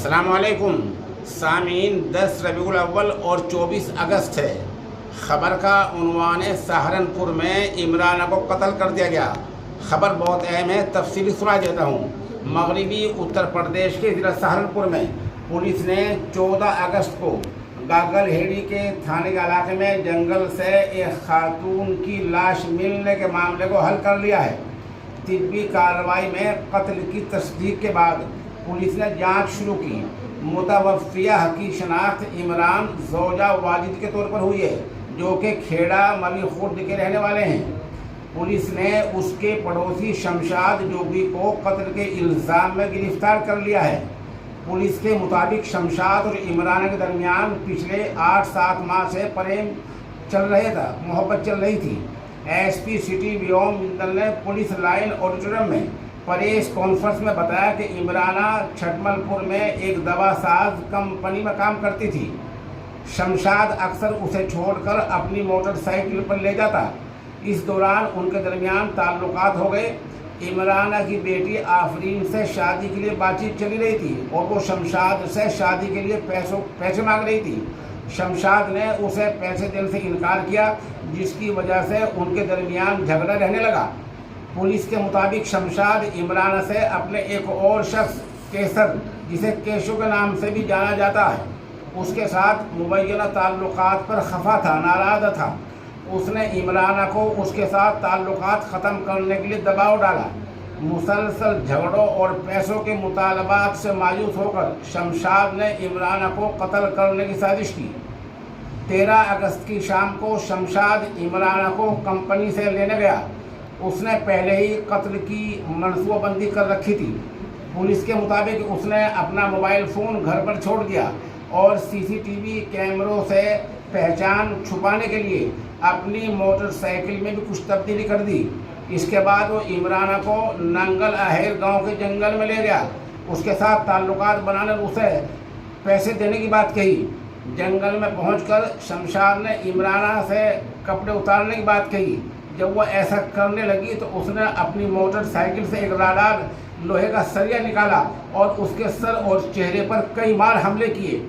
अस्सलाम वालेकुम सामीन। 10 रबीउल अव्वल और 24 अगस्त है। ख़बर का उन्वान है सहारनपुर में इमराना को कत्ल कर दिया गया। ख़बर बहुत अहम है, तफसीली सुना देता हूँ। मगरबी उत्तर प्रदेश के ज़िला सहारनपुर में पुलिस ने 14 अगस्त को गागलहेड़ी के थाने के इलाके में जंगल से एक खातून की लाश मिलने के मामले को हल कर लिया है। तिब्बी कार्रवाई में कत्ल की तस्दीक के बाद पुलिस ने जांच शुरू की। मुतवफ़्फ़िया की शनाख्त इमरान ज़ौजा वाजिद के तौर पर हुई है, जो कि खेड़ा मवी खुर्द के रहने वाले हैं। पुलिस ने उसके पड़ोसी शमशाद जोगी को कत्ल के इल्ज़ाम में गिरफ्तार कर लिया है। पुलिस के मुताबिक शमशाद और इमरान के दरमियान पिछले 8-7 माह से प्रेम चल रहे था, मोहब्बत चल रही थी। एसपी सिटी व्योम मित्तल ने पुलिस लाइन ऑडिटोरियम में प्रेस कॉन्फ्रेंस में बताया कि इमराना छटमलपुर में एक दवा साज कंपनी में काम करती थी। शमशाद अक्सर उसे छोड़कर अपनी मोटरसाइकिल पर ले जाता। इस दौरान उनके दरमियान ताल्लुकात हो गए। इमराना की बेटी आफरीन से शादी के लिए बातचीत चली रही थी और वो शमशाद से शादी के लिए पैसे मांग रही थी। शमशाद ने उसे पैसे देने से इनकार किया, जिसकी वजह से उनके दरमियान झगड़ा रहने लगा। पुलिस के मुताबिक शमशाद इमरान से अपने एक और शख्स केसर, जिसे केशो के नाम से भी जाना जाता है, उसके साथ मुबैना ताल्लुकात पर खफा था, नाराज़ था। उसने इमराना को उसके साथ ताल्लुकात ख़त्म करने के लिए दबाव डाला। मुसलसल झगड़ों और पैसों के मुतालबात से मायूस होकर शमशाद ने इमराना को कत्ल करने की साजिश की। 13 अगस्त की शाम को शमशाद इमराना को कंपनी से लेने गया। उसने पहले ही कत्ल की मनसूबाबंदी कर रखी थी। पुलिस के मुताबिक उसने अपना मोबाइल फ़ोन घर पर छोड़ दिया और सीसीटीवी कैमरों से पहचान छुपाने के लिए अपनी मोटरसाइकिल में भी कुछ तब्दीली कर दी। इसके बाद वो इमराना को नंगल अहेर गांव के जंगल में ले गया। उसके साथ ताल्लुकात बनाने उसे पैसे देने की बात कही। जंगल में पहुंचकर शमशाद ने इमराना से कपड़े उतारने की बात कही। जब वो ऐसा करने लगी तो उसने अपनी मोटरसाइकिल से एक राडार लोहे का सरिया निकाला और उसके सर और चेहरे पर कई बार हमले किए।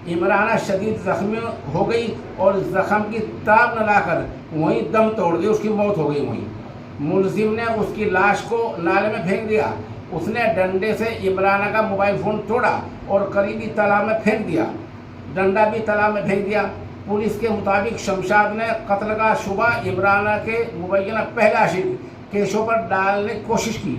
इमराना शदीद जख्मी हो गई और जख्म की ताब न लाकर वहीं दम तोड़ गई, उसकी मौत हो गई वहीं। मुलजिम ने उसकी लाश को नाले में फेंक दिया। उसने डंडे से इमराना का मोबाइल फ़ोन तोड़ा और करीबी तालाब में फेंक दिया। डंडा भी तालाब में फेंक दिया। पुलिस के मुताबिक शमशाद ने कत्ल का शुबा इमराना के मुबैना पहला आशिक केशो पर डालने की कोशिश की।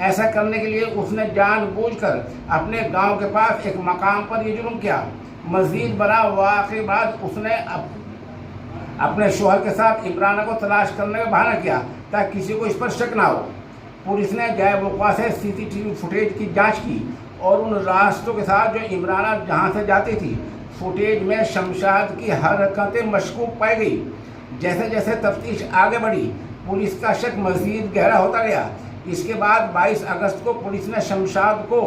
ऐसा करने के लिए उसने जानबूझकर अपने गांव के पास एक मकाम पर ये जुर्म किया। मज़ीद बड़ा वाक़े बाद उसने अपने शोहर के साथ इमराना को तलाश करने का बहाना किया ताकि किसी को इस पर शक ना हो। पुलिस ने जाए मौका से सीसीटीवी फुटेज की जांच की और उन रास्तों के साथ जो इमराना जहां से जाती थी, फुटेज में शमशाद की हरकतें मशकूक पाई गई। जैसे जैसे तफ्तीश आगे बढ़ी, पुलिस का शक मज़ीद गहरा होता गया। इसके बाद 22 अगस्त को पुलिस ने शमशाद को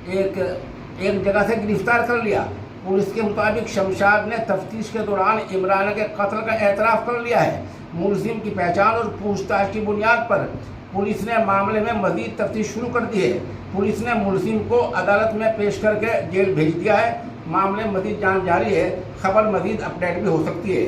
एक जगह से गिरफ्तार कर लिया। पुलिस के मुताबिक शमशाद ने तफ्तीश के दौरान इमरान के कत्ल का एतराफ़ कर लिया है। मुलजिम की पहचान और पूछताछ की बुनियाद पर पुलिस ने मामले में मज़ीद तफ्तीश शुरू कर दी है। पुलिस ने मुलजिम को अदालत में पेश करके जेल भेज दिया है। मामले में मज़ीद जांच जारी है। खबर मज़ीद अपडेट भी हो सकती है।